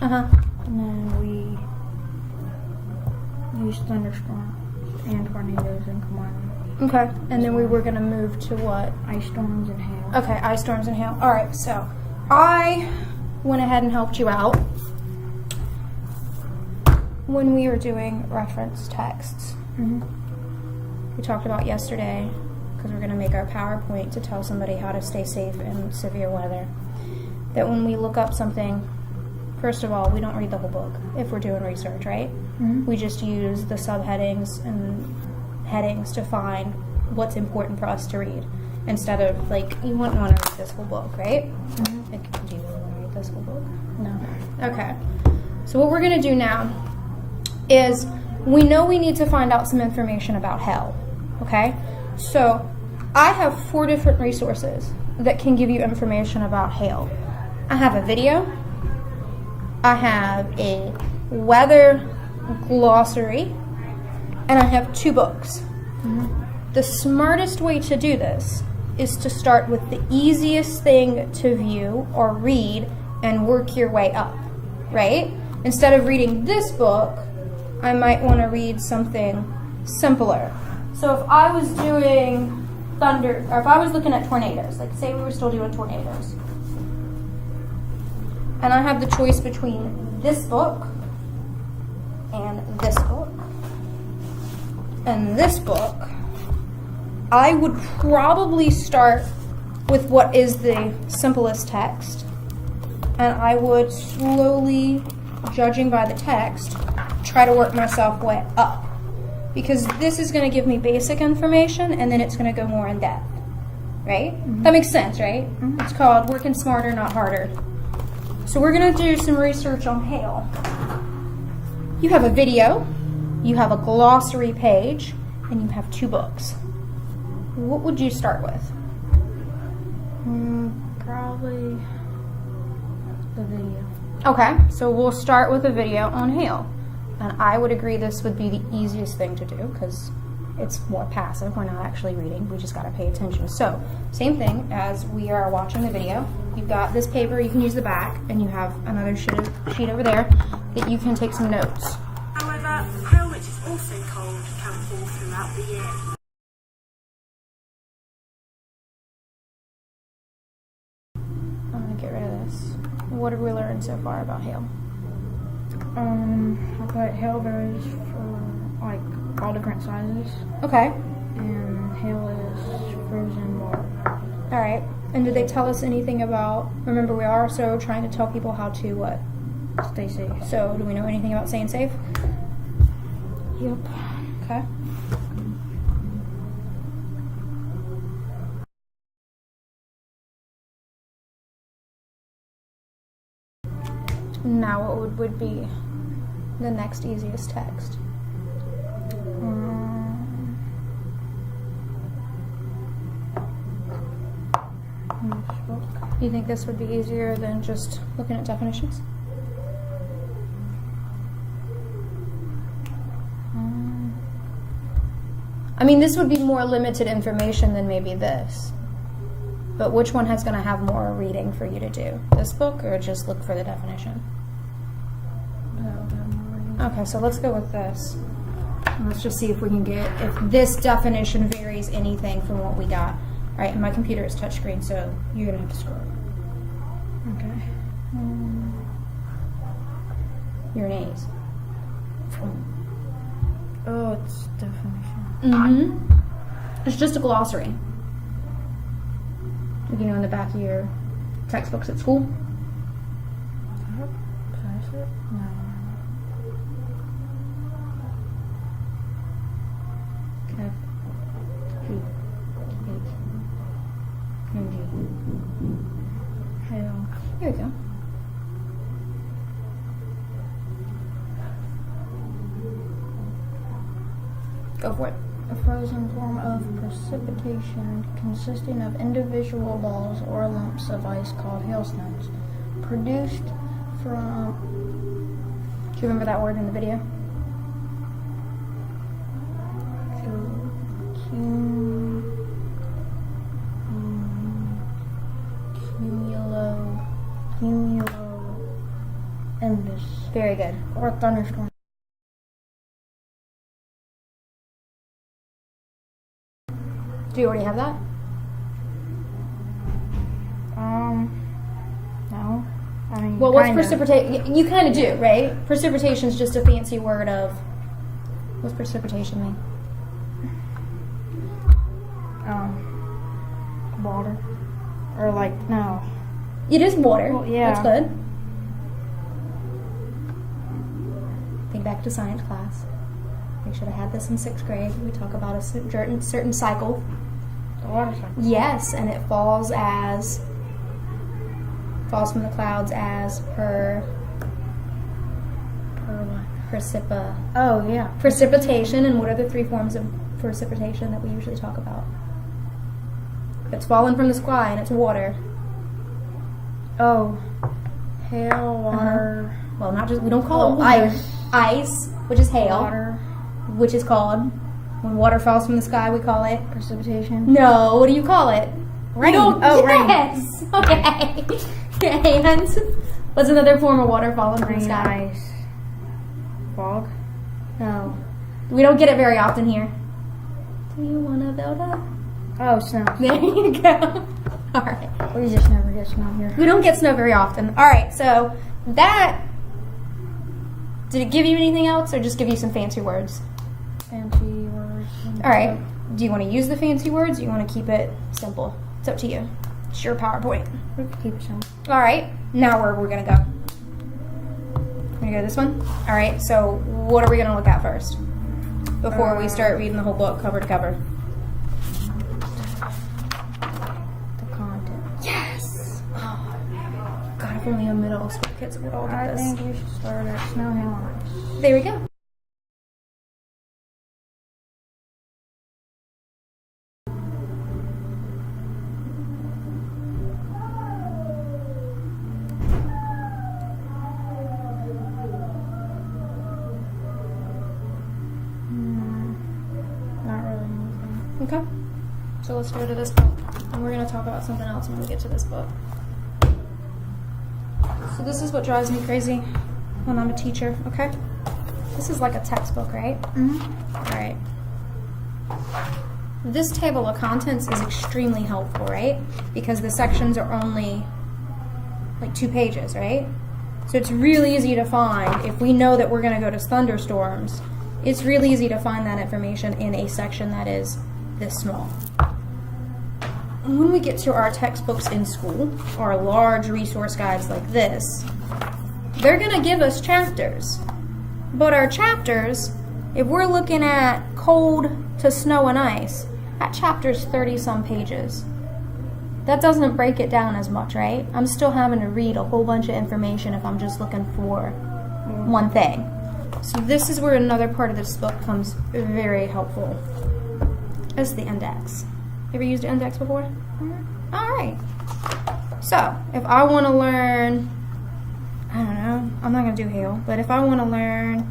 Uh-huh. And then we used thunderstorms and tornadoes and combined Okay. And then we were going to move to what? ice storms and hail. Okay, ice storms and hail. All right, so I went ahead and helped you out when we were doing reference texts. We talked about yesterday, because we're going to make our PowerPoint to tell somebody how to stay safe in severe weather, that when we look up something, first of all, we don't read the whole book if we're doing research, right? We just use the subheadings and headings to find what's important for us to read. Instead of, like, you wouldn't want to read this whole book, right? Like, do you really want to read this whole book? No. Okay. So what we're going to do now is we know we need to find out some information about hail, okay? So I have 4 different resources that can give you information about hail. I have a video, I have a weather glossary, and I have 2 books. The smartest way to do this is to start with the easiest thing to view or read and work your way up, right? Instead of reading this book, I might want to read something simpler. So if I was doing thunder, or if I was looking at tornadoes, like say we were still doing tornadoes, and I have the choice between this book and this book and this book, I would probably start with what is the simplest text, and I would slowly, judging by the text, try to work myself way up, because this is going to give me basic information and then it's going to go more in depth, right? That makes sense, right? It's called working smarter, not harder. So we're going to do some research on hail. You have a video, you have a glossary page, and you have 2 books. What would you start with? Probably the video. Okay, so we'll start with a video on hail. And I would agree this would be the easiest thing to do because it's more passive. We're not actually reading. We just got to pay attention. So, same thing as we are watching the video. You've got this paper. You can use the back, and you have another sheet over there that you can take some notes. However, hail, which is also cold, can fall throughout the year. I'm going to get rid of this. What have we learned so far about hail? But hail varies for like all different sizes, Okay. and hail is frozen water. All right. And did they tell us anything about, remember we are also trying to tell people how to what? Stay safe. So do we know anything about staying safe? Yep. Okay. Now what would be the next easiest text? You think this would be easier than just looking at definitions? I mean, this would be more limited information than maybe this. But which one is going to have more reading for you to do? This book or just look for the definition? Okay, so let's go with this. And let's just see if we can get, if this definition varies anything from what we got. All right, and my computer is touchscreen, so you're going to have to scroll. Okay. You're an A's. Oh, it's definition. It's just a glossary. You know, in the back of your textbooks at school. Pass it? No. F, G, H, and G. Hail. Here we go. Go for it. A frozen form of precipitation consisting of individual balls or lumps of ice called hailstones, produced from... Do you remember that word in the video? Cumulo... Invisible. Very good. Or thunderstorm. Do you already have that? No. I mean, Well, what's kinda. precipitation? You kind of do, right? Precipitation is just a fancy word of. What's precipitation mean? Water. Or like, no. It is water. Well, yeah. That's good. Think back to science class. We should have had this in 6th grade. We talk about a certain cycle. The water cycle. Yes, and it falls from the clouds as Per what? Oh, yeah. precipitation. And what are the 3 forms of precipitation that we usually talk about? It's falling from the sky and it's water. Oh. Hail, water. Well, not just, we don't call it Oh, water. ice. Ice, which is hail, Water. which is called, when water falls from the sky, we call it. Precipitation. No, what do you call it? Rain. You don't- Oh, rain. yes. Okay. And what's another form of water falling from the Rain, sky? ice. Fog. No. We don't get it very often here. Do you want to build up? Oh, snow. There you go. All right. We just never get snow here. We don't get snow very often. All right, so that, did it give you anything else or just give you some fancy words? Fancy words. All right. Do you want to use the fancy words or you want to keep it simple? It's up to you. It's your PowerPoint. We can keep it simple. All right. Now where we're going to go? We're going to go this one? All right. So what are we going to look at first before we start reading the whole book cover to cover? The content. Yes. Oh, God, if only a middle school kids would all I get this. think we should start at snow, hail, and ice. There we go. Not really anything. Okay. So let's go to this book. And we're going to talk about something else when we get to this book. So this is what drives me crazy when I'm a teacher, okay? This is like a textbook, right? Mm-hmm. All right. This table of contents is extremely helpful, right? Because the sections are only like 2 pages, right? So it's really easy to find. If we know that we're going to go to thunderstorms, it's really easy to find that information in a section that is this small. When we get to our textbooks in school, or large resource guides like this, they're going to give us chapters. But our chapters, if we're looking at cold to snow and ice, that chapter's 30-some pages. That doesn't break it down as much, right? I'm still having to read a whole bunch of information if I'm just looking for one thing. So this is where another part of this book comes very helpful. It's the index. Ever used an index before? Mm-hmm. All right. So if I want to learn, I don't know, I'm not going to do hail, but if I want to learn,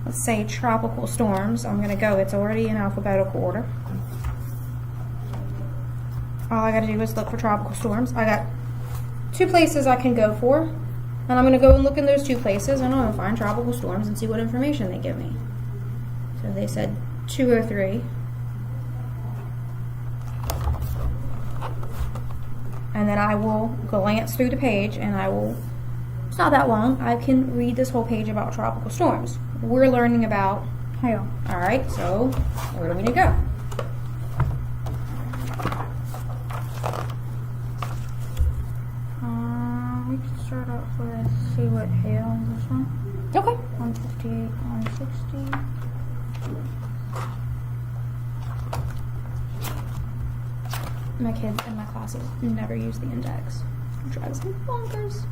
let's say tropical storms, I'm going to go, it's already in alphabetical order. All I got to do is look for tropical storms. I got 2 places I can go for, and I'm going to go and look in those 2 places, and I'm going to find tropical storms and see what information they give me. So they said 203. And then I will glance through the page, and I will, it's not that long, I can read this whole page about tropical storms. We're learning about hail. All right, so where do we need to go? We can start off with see what hail is this one. Okay. 158, 160. My kids in my classes never use the index. It drives me bonkers.